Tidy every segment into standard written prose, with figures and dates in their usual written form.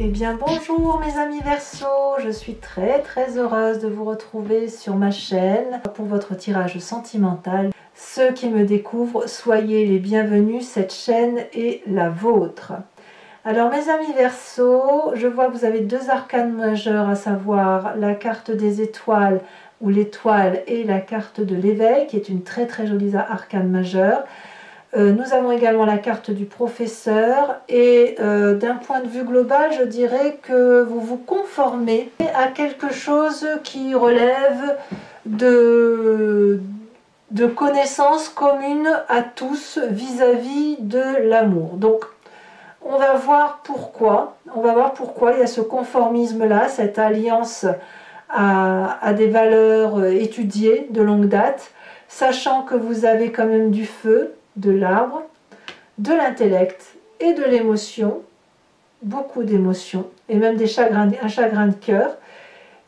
Eh bien bonjour mes amis Verseaux, je suis très heureuse de vous retrouver sur ma chaîne pour votre tirage sentimental. Ceux qui me découvrent, soyez les bienvenus, cette chaîne est la vôtre. Alors mes amis Verseaux, je vois que vous avez deux arcanes majeures, à savoir la carte des étoiles ou l'étoile et la carte de l'éveil qui est une très jolie arcane majeure. Nous avons également la carte du professeur et d'un point de vue global, je dirais que vous vous conformez à quelque chose qui relève de connaissances communes à tous vis-à-vis de l'amour. Donc, on va voir pourquoi. On va voir pourquoi il y a ce conformisme-là, cette alliance à des valeurs étudiées de longue date, sachant que vous avez quand même du feu, de l'arbre, de l'intellect et de l'émotion, beaucoup d'émotions, et même un chagrin de cœur.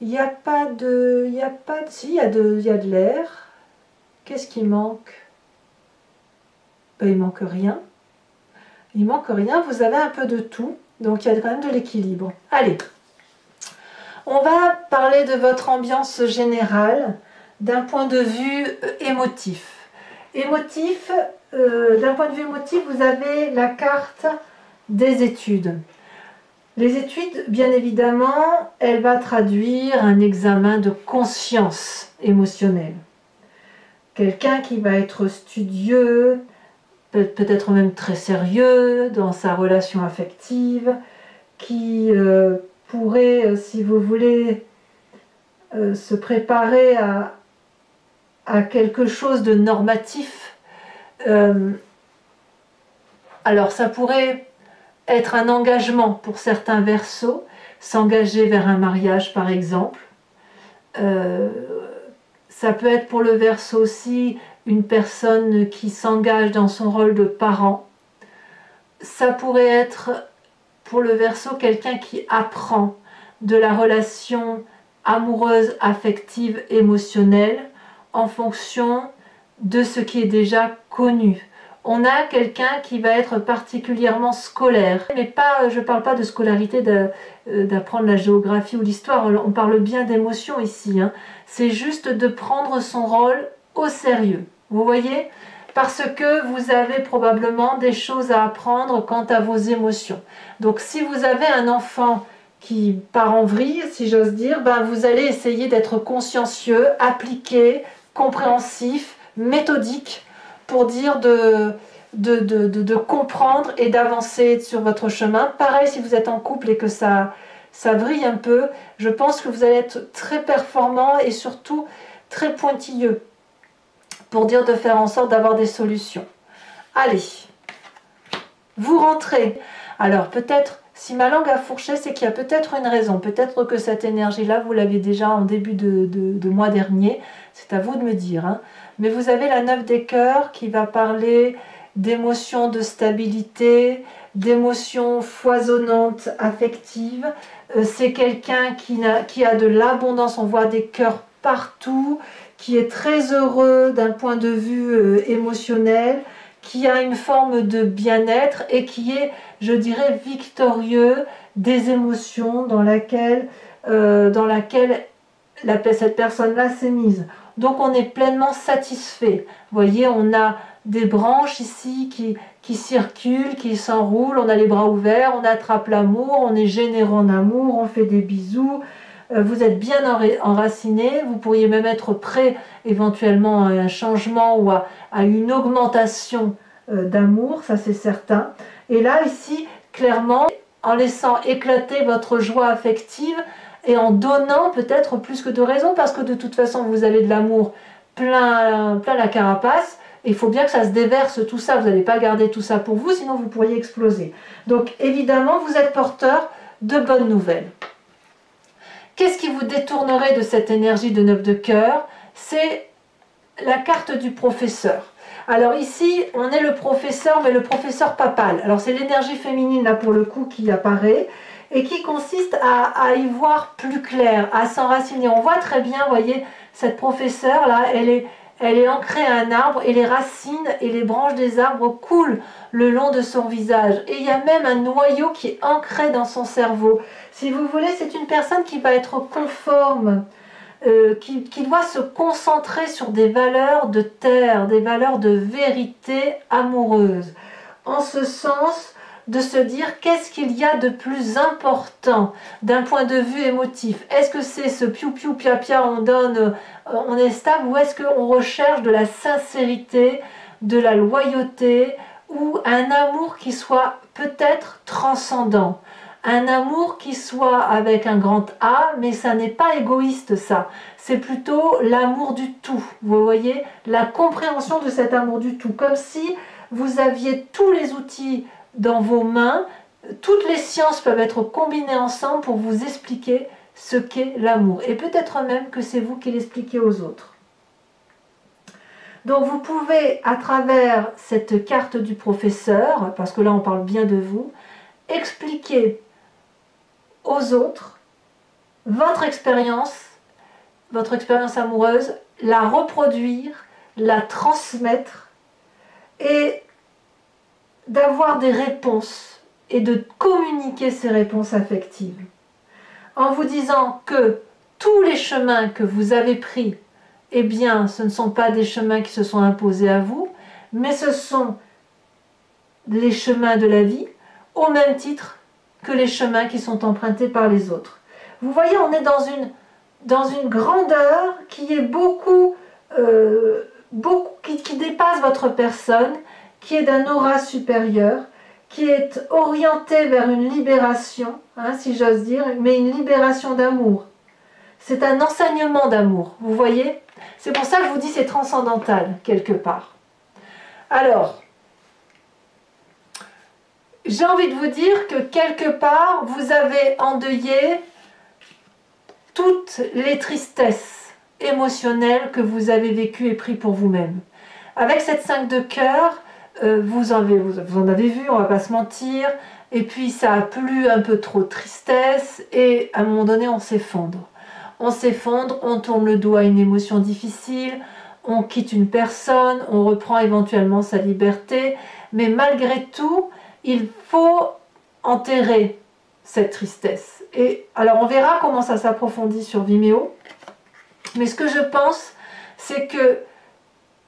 Il n'y a pas de... Si, il y a de l'air. Qu'est-ce qui manque? Ben, il manque rien. Il manque rien, vous avez un peu de tout, donc il y a quand même de l'équilibre. Allez, on va parler de votre ambiance générale d'un point de vue émotif. D'un point de vue émotif, vous avez la carte des études. Les études, bien évidemment, elle va traduire un examen de conscience émotionnelle. Quelqu'un qui va être studieux, peut-être même très sérieux dans sa relation affective, qui pourrait, si vous voulez, se préparer à quelque chose de normatif. Alors ça pourrait être un engagement pour certains Verseaux, s'engager vers un mariage par exemple. Ça peut être pour le Verseau aussi une personne qui s'engage dans son rôle de parent. Ça pourrait être pour le Verseau quelqu'un qui apprend de la relation amoureuse, affective, émotionnelle en fonction de ce qui est déjà connu. On a quelqu'un qui va être particulièrement scolaire, mais pas, je ne parle pas de scolarité, d'apprendre la géographie ou l'histoire, on parle bien d'émotion ici, hein. C'est juste de prendre son rôle au sérieux, vous voyez, parce que vous avez probablement des choses à apprendre quant à vos émotions. Donc si vous avez un enfant qui part en vrille, si j'ose dire, ben vous allez essayer d'être consciencieux, appliqué, compréhensif, méthodique, pour dire de comprendre et d'avancer sur votre chemin. Pareil si vous êtes en couple et que ça vrille un peu, je pense que vous allez être très performant et surtout très pointilleux pour dire de faire en sorte d'avoir des solutions. Allez, vous rentrez. Alors peut-être, si ma langue a fourché, c'est qu'il y a peut-être une raison. Peut-être que cette énergie-là, vous l'aviez déjà en début de mois dernier. C'est à vous de me dire, hein. Mais vous avez la 9 des cœurs qui va parler d'émotions de stabilité, d'émotions foisonnantes, affectives. C'est quelqu'un qui a de l'abondance, on voit des cœurs partout, qui est très heureux d'un point de vue émotionnel, qui a une forme de bien-être et qui est, je dirais, victorieux des émotions dans laquelle cette personne-là s'est mise. Donc on est pleinement satisfait. Vous voyez, on a des branches ici qui circulent, qui s'enroulent, on a les bras ouverts, on attrape l'amour, on est généreux en amour, on fait des bisous. Vous êtes bien enraciné, vous pourriez même être prêt éventuellement à un changement ou à une augmentation d'amour, ça c'est certain. Et là, ici, clairement, en laissant éclater votre joie affective, et en donnant peut-être plus que de raison, parce que de toute façon vous avez de l'amour plein la carapace, et il faut bien que ça se déverse tout ça, vous n'allez pas garder tout ça pour vous, sinon vous pourriez exploser. Donc évidemment vous êtes porteur de bonnes nouvelles. Qu'est-ce qui vous détournerait de cette énergie de 9 de cœur? C'est la carte du professeur. Alors ici on est le professeur, mais le professeur papal. Alors c'est l'énergie féminine là pour le coup qui apparaît, et qui consiste à y voir plus clair, à s'enraciner. On voit très bien, vous voyez, cette professeure là, elle Elle est ancrée à un arbre et les racines et les branches des arbres coulent le long de son visage. Et il y a même un noyau qui est ancré dans son cerveau. Si vous voulez, c'est une personne qui va être conforme, qui doit se concentrer sur des valeurs de terre, des valeurs de vérité amoureuse. En ce sens, de se dire qu'est-ce qu'il y a de plus important d'un point de vue émotif. Est-ce que c'est ce piou-piou, pia-pia, on donne, on est stable, ou est-ce qu'on recherche de la sincérité, de la loyauté, ou un amour qui soit peut-être transcendant, un amour qui soit avec un grand A, mais ça n'est pas égoïste ça, c'est plutôt l'amour du tout, vous voyez, la compréhension de cet amour du tout, comme si vous aviez tous les outils dans vos mains, toutes les sciences peuvent être combinées ensemble pour vous expliquer ce qu'est l'amour. Et peut-être même que c'est vous qui l'expliquez aux autres. Donc vous pouvez, à travers cette carte du professeur, parce que là on parle bien de vous, expliquer aux autres votre expérience amoureuse, la reproduire, la transmettre et d'avoir des réponses et de communiquer ces réponses affectives en vous disant que tous les chemins que vous avez pris, eh bien, ce ne sont pas des chemins qui se sont imposés à vous, mais ce sont les chemins de la vie, au même titre que les chemins qui sont empruntés par les autres. Vous voyez, on est dans une grandeur qui est qui dépasse votre personne, qui est d'un aura supérieur, qui est orientée vers une libération, si j'ose dire, mais une libération d'amour. C'est un enseignement d'amour, vous voyez? C'est pour ça que je vous dis c'est transcendantal, quelque part. Alors, j'ai envie de vous dire que quelque part, vous avez endeuillé toutes les tristesses émotionnelles que vous avez vécues et prises pour vous-même. Avec cette 5 de cœur, vous en avez vu, on va pas se mentir, et puis ça a plu un peu trop de tristesse, et à un moment donné on s'effondre. On s'effondre, on tourne le dos à une émotion difficile, on quitte une personne, on reprend éventuellement sa liberté, mais malgré tout, il faut enterrer cette tristesse. Et alors on verra comment ça s'approfondit sur Vimeo, mais ce que je pense, c'est que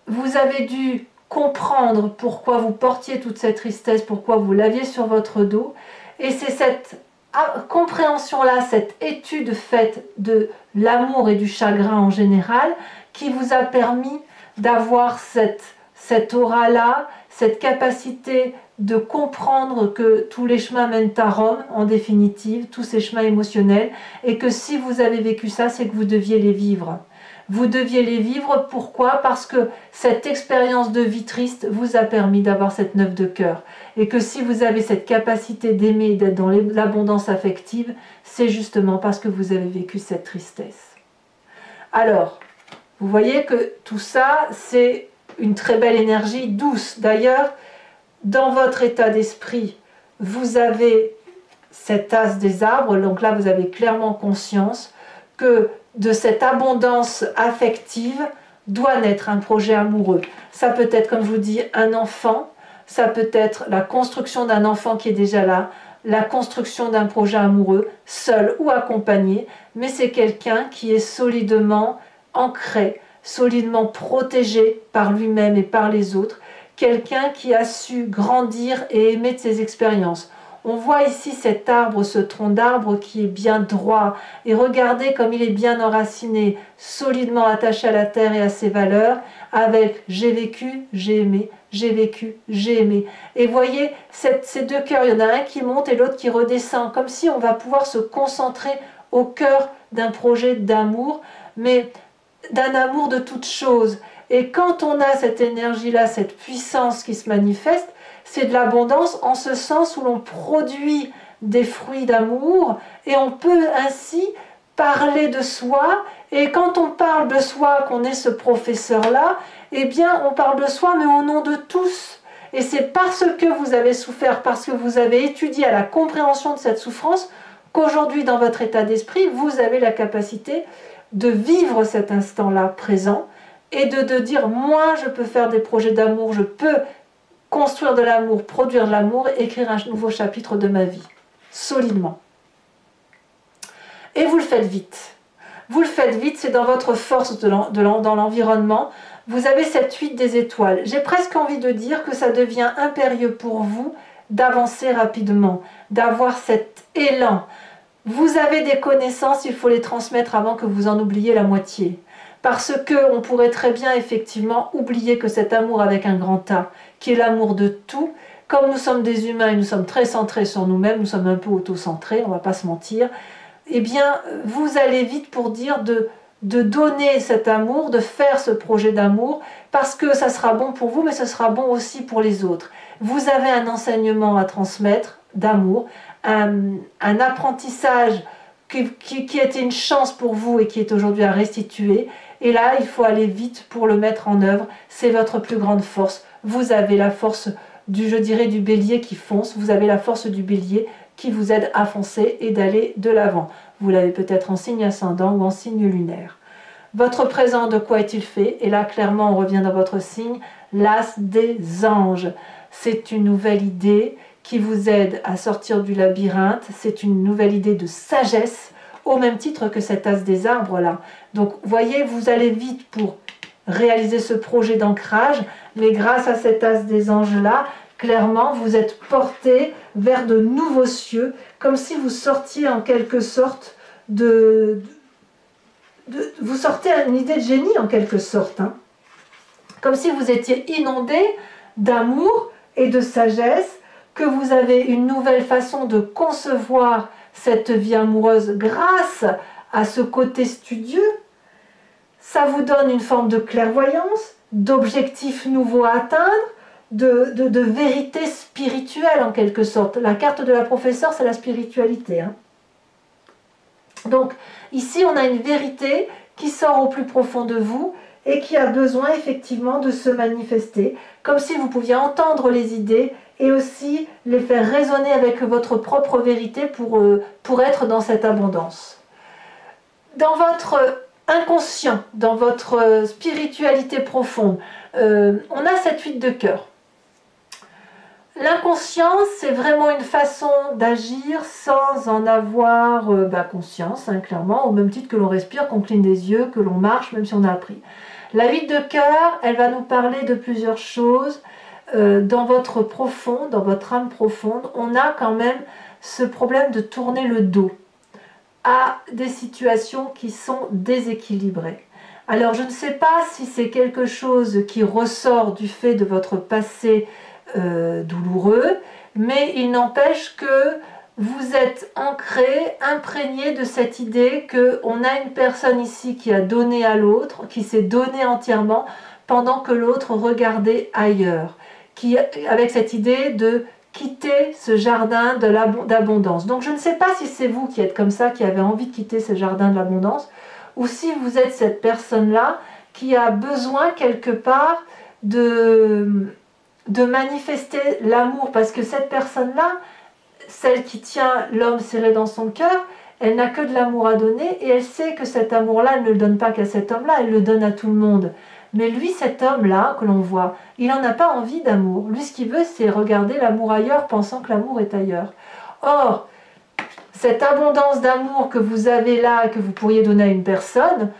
vous avez dû comprendre pourquoi vous portiez toute cette tristesse, pourquoi vous l'aviez sur votre dos, et c'est cette compréhension-là, cette étude faite de l'amour et du chagrin en général, qui vous a permis d'avoir cette aura-là, cette capacité de comprendre que tous les chemins mènent à Rome, en définitive, tous ces chemins émotionnels, et que si vous avez vécu ça, c'est que vous deviez les vivre. Vous deviez les vivre, pourquoi? Parce que cette expérience de vie triste vous a permis d'avoir cette 9 de cœur. Et que si vous avez cette capacité d'aimer et d'être dans l'abondance affective, c'est justement parce que vous avez vécu cette tristesse. Alors, vous voyez que tout ça, c'est une très belle énergie douce. D'ailleurs, dans votre état d'esprit, vous avez cet as des arbres, donc là vous avez clairement conscience que de cette abondance affective doit naître un projet amoureux. Ça peut être, comme je vous dis, un enfant, ça peut être la construction d'un enfant qui est déjà là, la construction d'un projet amoureux, seul ou accompagné, mais c'est quelqu'un qui est solidement ancré, solidement protégé par lui-même et par les autres, quelqu'un qui a su grandir et aimer de ses expériences. On voit ici cet arbre, ce tronc d'arbre qui est bien droit. Et regardez comme il est bien enraciné, solidement attaché à la terre et à ses valeurs, avec j'ai vécu, j'ai aimé, j'ai vécu, j'ai aimé. Et voyez, ces deux cœurs, il y en a un qui monte et l'autre qui redescend, comme si on va pouvoir se concentrer au cœur d'un projet d'amour, mais d'un amour de toute chose. Et quand on a cette énergie-là, cette puissance qui se manifeste, c'est de l'abondance en ce sens où l'on produit des fruits d'amour et on peut ainsi parler de soi. Et quand on parle de soi, qu'on est ce professeur-là, eh bien on parle de soi mais au nom de tous. Et c'est parce que vous avez souffert, parce que vous avez étudié à la compréhension de cette souffrance, qu'aujourd'hui dans votre état d'esprit, vous avez la capacité de vivre cet instant-là présent et de dire moi je peux faire des projets d'amour, je peux construire de l'amour, produire de l'amour, écrire un nouveau chapitre de ma vie, solidement. Et vous le faites vite. Vous le faites vite, c'est dans votre force dans l'environnement. Vous avez cette fuite des étoiles. J'ai presque envie de dire que ça devient impérieux pour vous d'avancer rapidement, d'avoir cet élan. Vous avez des connaissances, il faut les transmettre avant que vous en oubliez la moitié. Parce qu'on pourrait très bien effectivement oublier que cet amour avec un grand A, qui est l'amour de tout, comme nous sommes des humains et nous sommes très centrés sur nous-mêmes, nous sommes un peu auto-centrés, on ne va pas se mentir, eh bien vous allez vite pour dire de donner cet amour, de faire ce projet d'amour, parce que ça sera bon pour vous, mais ce sera bon aussi pour les autres. Vous avez un enseignement à transmettre d'amour, un apprentissage qui était une chance pour vous et qui est aujourd'hui à restituer. Et là, il faut aller vite pour le mettre en œuvre. C'est votre plus grande force. Vous avez la force je dirais, du bélier qui fonce. Vous avez la force du bélier qui vous aide à foncer et d'aller de l'avant. Vous l'avez peut-être en signe ascendant ou en signe lunaire. Votre présent, de quoi est-il fait? Et là, clairement, on revient dans votre signe, l'as des anges. C'est une nouvelle idée qui vous aide à sortir du labyrinthe. C'est une nouvelle idée de sagesse, au même titre que cet as des arbres là. Donc, voyez, vous allez vite pour réaliser ce projet d'ancrage, mais grâce à cet as des anges là, clairement, vous êtes porté vers de nouveaux cieux, comme si vous sortiez en quelque sorte vous sortez à une idée de génie en quelque sorte, hein. Comme si vous étiez inondé d'amour et de sagesse, que vous avez une nouvelle façon de concevoir cette vie amoureuse grâce à ce côté studieux. Ça vous donne une forme de clairvoyance, d'objectifs nouveaux à atteindre, de vérité spirituelle en quelque sorte. La carte de la professeure, c'est la spiritualité, hein. Donc ici, on a une vérité qui sort au plus profond de vous et qui a besoin effectivement de se manifester, comme si vous pouviez entendre les idées et aussi les faire résonner avec votre propre vérité pour être dans cette abondance. Dans votre inconscient, dans votre spiritualité profonde, on a cette fuite de cœur. L'inconscience, c'est vraiment une façon d'agir sans en avoir conscience, hein, clairement, au même titre que l'on respire, qu'on cligne des yeux, que l'on marche, même si on a appris. La fuite de cœur, elle va nous parler de plusieurs choses. Dans votre profond, dans votre âme profonde, on a quand même ce problème de tourner le dos à des situations qui sont déséquilibrées. Alors, je ne sais pas si c'est quelque chose qui ressort du fait de votre passé douloureux, mais il n'empêche que vous êtes ancré, imprégné de cette idée qu'on a une personne ici qui a donné à l'autre, qui s'est donné entièrement, pendant que l'autre regardait ailleurs, avec cette idée de quitter ce jardin d'abondance. Donc je ne sais pas si c'est vous qui êtes comme ça, qui avez envie de quitter ce jardin de l'abondance, ou si vous êtes cette personne-là qui a besoin quelque part de manifester l'amour, parce que cette personne-là, celle qui tient l'homme serré dans son cœur, elle n'a que de l'amour à donner et elle sait que cet amour-là, elle ne le donne pas qu'à cet homme-là, elle le donne à tout le monde. Mais lui, cet homme-là que l'on voit, il n'en a pas envie d'amour. Lui, ce qu'il veut, c'est regarder l'amour ailleurs, pensant que l'amour est ailleurs. Or, cette abondance d'amour que vous avez là, que vous pourriez donner à une personne,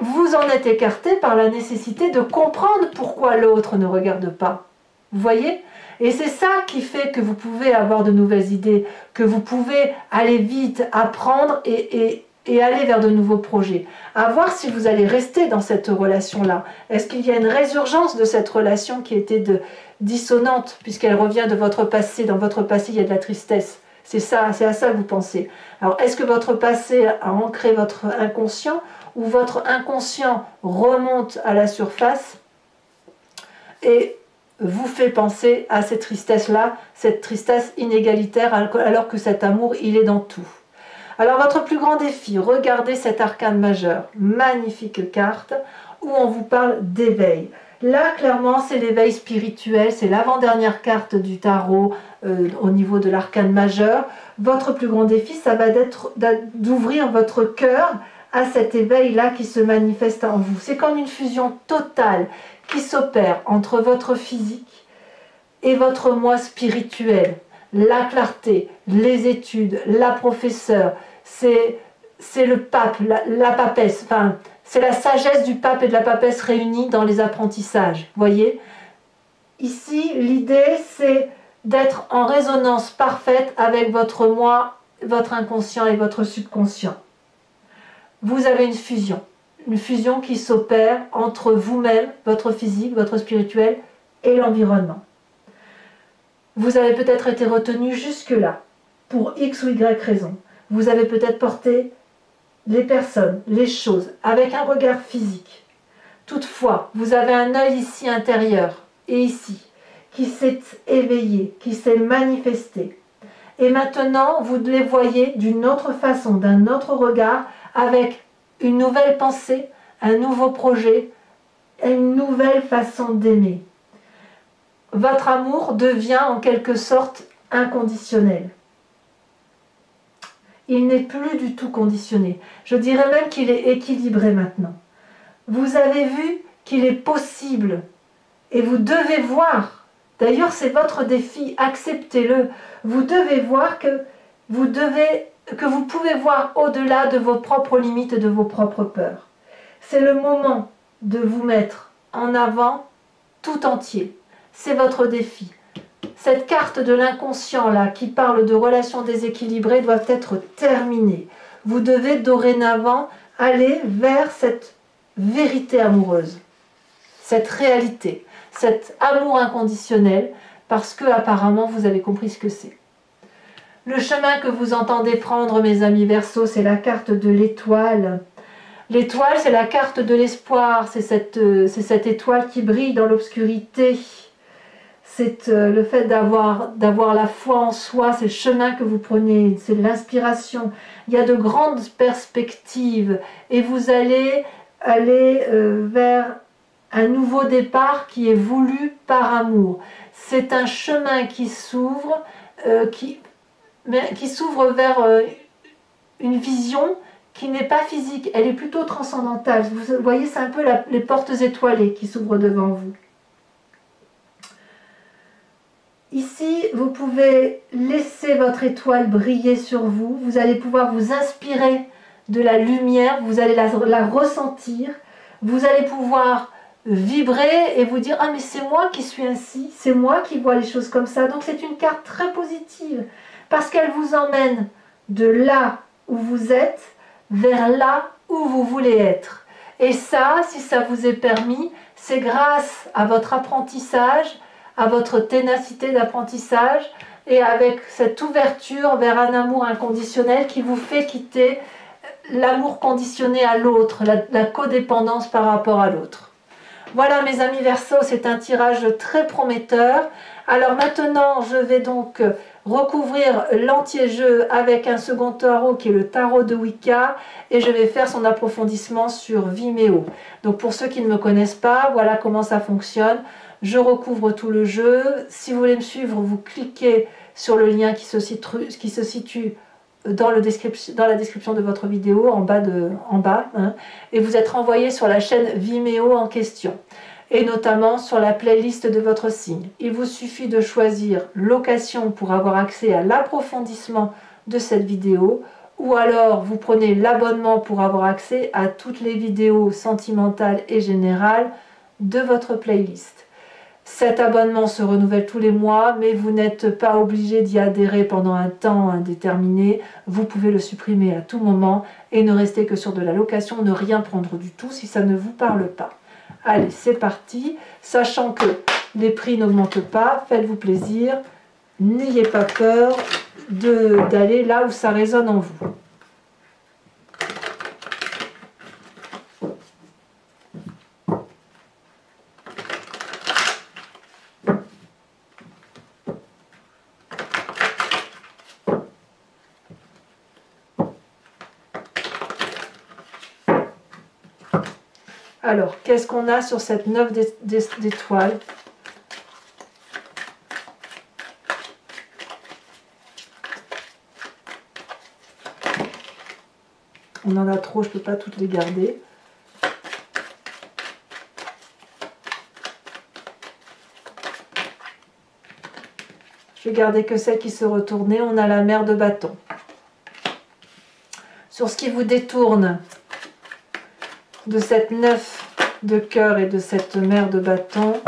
vous en êtes écarté par la nécessité de comprendre pourquoi l'autre ne regarde pas. Vous voyez? Et c'est ça qui fait que vous pouvez avoir de nouvelles idées, que vous pouvez aller vite, apprendre et aller vers de nouveaux projets. À voir si vous allez rester dans cette relation-là. Est-ce qu'il y a une résurgence de cette relation qui était dissonante, puisqu'elle revient de votre passé? Dans votre passé, il y a de la tristesse. C'est ça, c'est à ça que vous pensez. Alors, est-ce que votre passé a ancré votre inconscient, ou votre inconscient remonte à la surface et vous fait penser à cette tristesse-là, cette tristesse inégalitaire, alors que cet amour, il est dans tout. Alors, votre plus grand défi, regardez cet arcane majeur, magnifique carte, où on vous parle d'éveil. Là, clairement, c'est l'éveil spirituel, c'est l'avant-dernière carte du tarot au niveau de l'arcane majeur. Votre plus grand défi, ça va être d'ouvrir votre cœur à cet éveil-là qui se manifeste en vous. C'est comme une fusion totale qui s'opère entre votre physique et votre moi spirituel. La clarté, les études, la professeure, c'est le pape, la papesse, enfin, c'est la sagesse du pape et de la papesse réunis dans les apprentissages. Voyez? Ici, l'idée, c'est d'être en résonance parfaite avec votre moi, votre inconscient et votre subconscient. Vous avez une fusion qui s'opère entre vous-même, votre physique, votre spirituel et l'environnement. Vous avez peut-être été retenu jusque-là, pour X ou Y raison. Vous avez peut-être porté les personnes, les choses, avec un regard physique. Toutefois, vous avez un œil ici intérieur, et ici, qui s'est éveillé, qui s'est manifesté. Et maintenant, vous les voyez d'une autre façon, d'un autre regard, avec une nouvelle pensée, un nouveau projet, une nouvelle façon d'aimer. Votre amour devient en quelque sorte inconditionnel. Il n'est plus du tout conditionné. Je dirais même qu'il est équilibré maintenant. Vous avez vu qu'il est possible, et vous devez voir, d'ailleurs c'est votre défi, acceptez-le, vous devez voir que vous pouvez voir au-delà de vos propres limites et de vos propres peurs. C'est le moment de vous mettre en avant tout entier. C'est votre défi. Cette carte de l'inconscient là qui parle de relations déséquilibrées doit être terminée. Vous devez dorénavant aller vers cette vérité amoureuse, cette réalité, cet amour inconditionnel, parce que apparemment vous avez compris ce que c'est. Le chemin que vous entendez prendre, mes amis Verseaux, c'est la carte de l'étoile. L'étoile, c'est la carte de l'espoir, c'est cette étoile qui brille dans l'obscurité. C'est le fait d'avoir la foi en soi, c'est le chemin que vous prenez, c'est l'inspiration. Il y a de grandes perspectives et vous allez aller vers un nouveau départ qui est voulu par amour. C'est un chemin qui s'ouvre vers une vision qui n'est pas physique, elle est plutôt transcendantale. Vous voyez, c'est un peu les portes étoilées qui s'ouvrent devant vous. Ici, vous pouvez laisser votre étoile briller sur vous. Vous allez pouvoir vous inspirer de la lumière, vous allez la ressentir. Vous allez pouvoir vibrer et vous dire « Ah, mais c'est moi qui suis ainsi, c'est moi qui vois les choses comme ça. » Donc c'est une carte très positive parce qu'elle vous emmène de là où vous êtes vers là où vous voulez être. Et ça, si ça vous est permis, c'est grâce à votre apprentissage, à votre ténacité d'apprentissage et avec cette ouverture vers un amour inconditionnel qui vous fait quitter l'amour conditionné à l'autre, la codépendance par rapport à l'autre. Voilà mes amis Verseaux, c'est un tirage très prometteur. Alors maintenant, je vais donc recouvrir l'entier-jeu avec un second tarot qui est le tarot de Wicca et je vais faire son approfondissement sur Vimeo. Donc pour ceux qui ne me connaissent pas, voilà comment ça fonctionne. Je recouvre tout le jeu. Si vous voulez me suivre, vous cliquez sur le lien qui se situe dans la description de votre vidéo, en bas, et vous êtes renvoyé sur la chaîne Vimeo en question, et notamment sur la playlist de votre signe. Il vous suffit de choisir location pour avoir accès à l'approfondissement de cette vidéo, ou alors vous prenez l'abonnement pour avoir accès à toutes les vidéos sentimentales et générales de votre playlist. Cet abonnement se renouvelle tous les mois, mais vous n'êtes pas obligé d'y adhérer pendant un temps indéterminé. Vous pouvez le supprimer à tout moment et ne rester que sur de la location, ne rien prendre du tout si ça ne vous parle pas. Allez, c'est parti. Sachant que les prix n'augmentent pas, faites-vous plaisir. N'ayez pas peur d'aller là où ça résonne en vous. Alors, qu'est-ce qu'on a sur cette 9 d'étoiles? On en a trop, je ne peux pas toutes les garder. Je vais garder que celle qui se retournait. On a la mer de bâton. Sur ce qui vous détourne de cette 9 de cœur et de cette mer de bâton,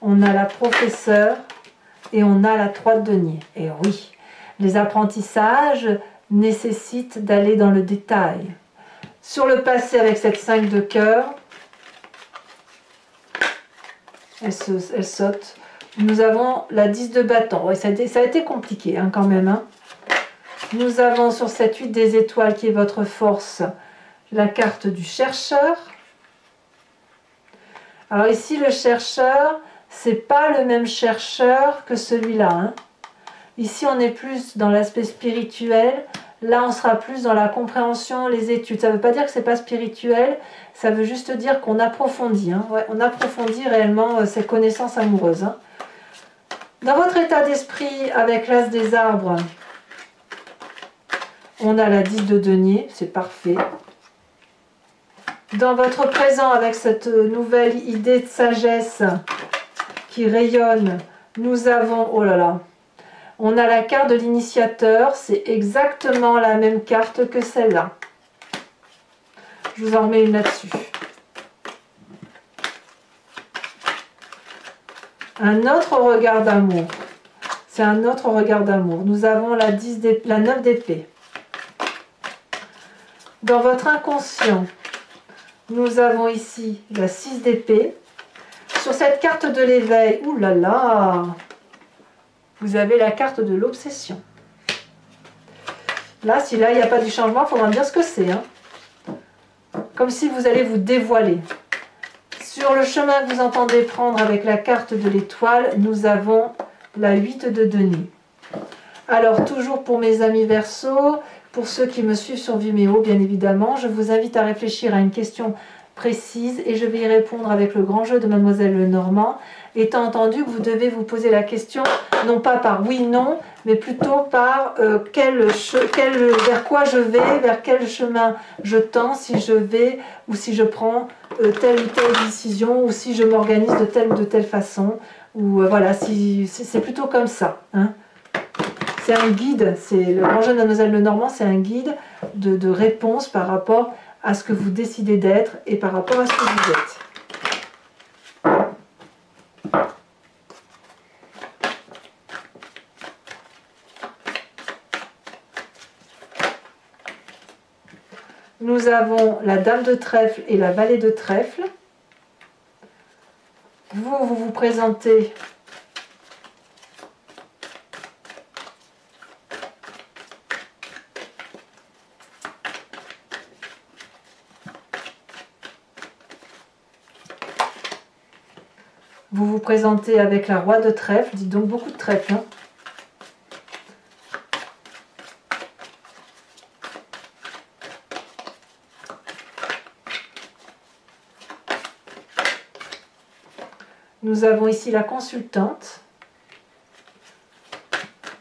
on a la professeure et on a la 3 de denier. Et oui, les apprentissages nécessitent d'aller dans le détail. Sur le passé avec cette 5 de cœur, elle saute. Nous avons la 10 de bâton. Ouais, ça a été compliqué hein, quand même. Hein. Nous avons sur cette 8 des étoiles qui est votre force, la carte du chercheur. Alors ici, le chercheur, c'est pas le même chercheur que celui-là. Hein. Ici, on est plus dans l'aspect spirituel. Là, on sera plus dans la compréhension, les études. Ça ne veut pas dire que c'est pas spirituel, ça veut juste dire qu'on approfondit. Hein. Ouais, on approfondit réellement ces connaissances amoureuses. Hein. Dans votre état d'esprit, avec l'as des arbres, on a la 10 de denier, c'est parfait. Dans votre présent, avec cette nouvelle idée de sagesse qui rayonne, nous avons, oh là là, on a la carte de l'initiateur, c'est exactement la même carte que celle-là. Je vous en remets une là-dessus. Un autre regard d'amour. C'est un autre regard d'amour. Nous avons la 9 d'épée. Dans votre inconscient, nous avons ici la 6 d'épée. Sur cette carte de l'éveil, oulala, vous avez la carte de l'obsession. Là, si là, il n'y a pas du changement, il faudra me dire ce que c'est. Hein. Comme si vous allez vous dévoiler. Sur le chemin que vous entendez prendre avec la carte de l'étoile, nous avons la 8 de denier. Alors, toujours pour mes amis Verseau, pour ceux qui me suivent sur Vimeo, bien évidemment, je vous invite à réfléchir à une question précise et je vais y répondre avec le grand jeu de Mademoiselle Lenormand, étant entendu que vous devez vous poser la question, non pas par oui, non, mais plutôt par vers quoi je vais, vers quel chemin je tends, si je vais ou si je prends telle ou telle décision, ou si je m'organise de telle ou de telle façon, ou voilà, c'est plutôt comme ça. Hein. C'est un guide, c'est le grand jeu de Mademoiselle Lenormand, c'est un guide de réponse par rapport à ce que vous décidez d'être et par rapport à ce que vous êtes. Nous avons la dame de trèfle et la valet de trèfle. Vous vous présentez avec la roi de trèfle, dites donc beaucoup de trèfle. Hein. Nous avons ici la consultante.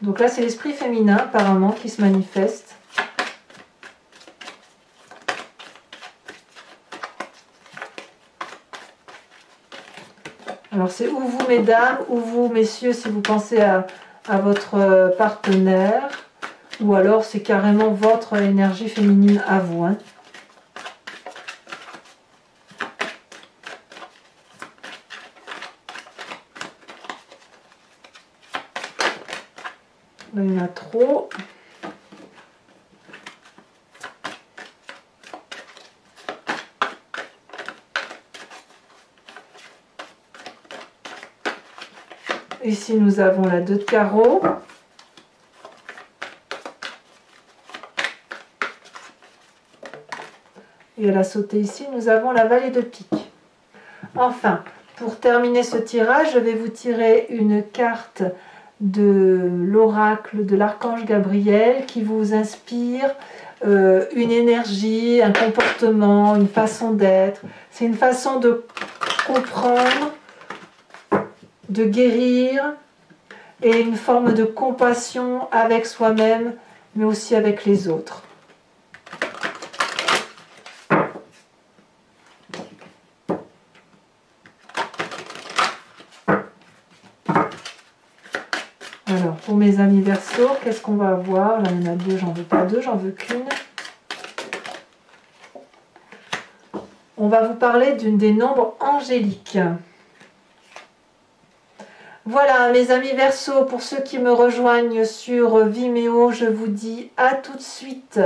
Donc là, c'est l'esprit féminin apparemment qui se manifeste. Alors c'est ou vous mesdames, ou vous messieurs si vous pensez à votre partenaire, ou alors c'est carrément votre énergie féminine à vous. Hein. Là, il y en a trop. Ici, nous avons la 2 de carreau. Et elle a sauté ici, nous avons la valet de pique. Enfin, pour terminer ce tirage, je vais vous tirer une carte de l'oracle de l'archange Gabriel qui vous inspire une énergie, un comportement, une façon d'être. C'est une façon de comprendre, de guérir et une forme de compassion avec soi-même mais aussi avec les autres. mes amis Verseau. Qu'est-ce qu'on va avoir? Là, il y en a deux, j'en veux pas deux, j'en veux qu'une. On va vous parler d'une des nombres angéliques. Voilà, mes amis Verseau, pour ceux qui me rejoignent sur Vimeo, je vous dis à tout de suite.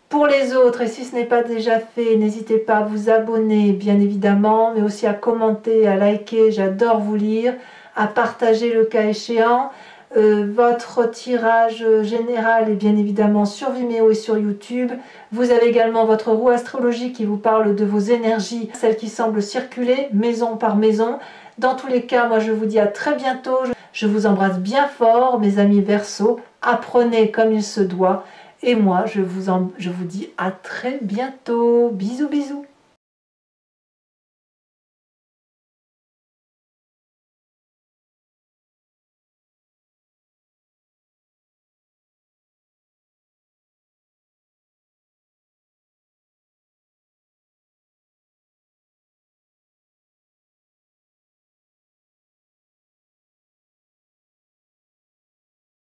Pour les autres, et si ce n'est pas déjà fait, n'hésitez pas à vous abonner, bien évidemment, mais aussi à commenter, à liker, j'adore vous lire, à partager le cas échéant. Votre tirage général est bien évidemment sur Vimeo et sur YouTube. Vous avez également votre roue astrologique qui vous parle de vos énergies, celles qui semblent circuler maison par maison. Dans tous les cas, moi je vous dis à très bientôt. Je vous embrasse bien fort, mes amis Verseau. Apprenez comme il se doit. Et moi, je vous dis à très bientôt. Bisous, bisous.